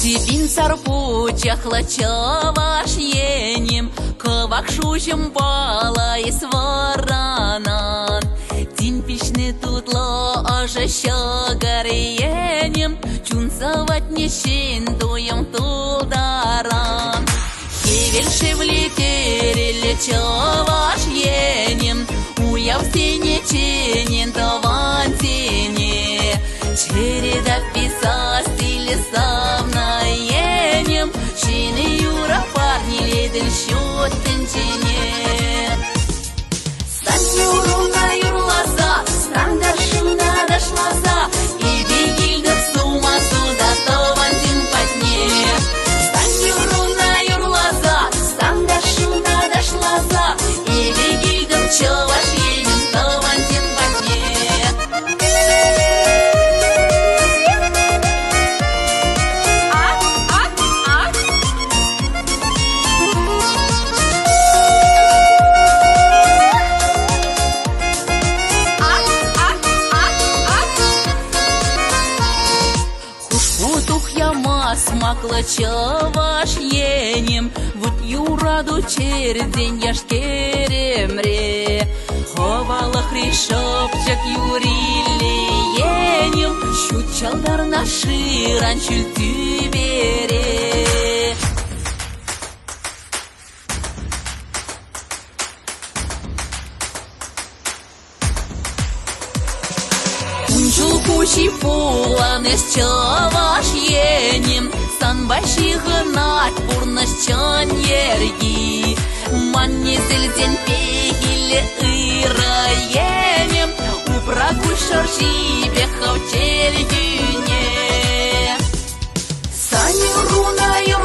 Типин сарпучахла чаваш енем, кывак шушым бала и сваранан. Тин пичны тутло ожа щагар енем, чунсават нешен туем тулдаран. Хевел шевлетереле чаваш енем, уяв сене ченен таван сене. Череда писа стиле савна енем, шины юра парни леден счётын чене. Стань юруна юрласа, стань дашуна дашласа, и бегильдер сума суда тован дин патне. Стань юруна юрласа, стань дашуна дашласа, и бегильдер чаваш енем тован дин патне. Смакла чаваш енем, вот юраду чердень яш керемре. Ховала хришопчак юрили енем, щучалдар наши ранчуль тюбере. Кучи пуланеш чаваш енем, сан больших над пурнаш чан ерги. Манне зельден пегиле ыра енем, упрагу шарши бехав чергюне. Саню руна юр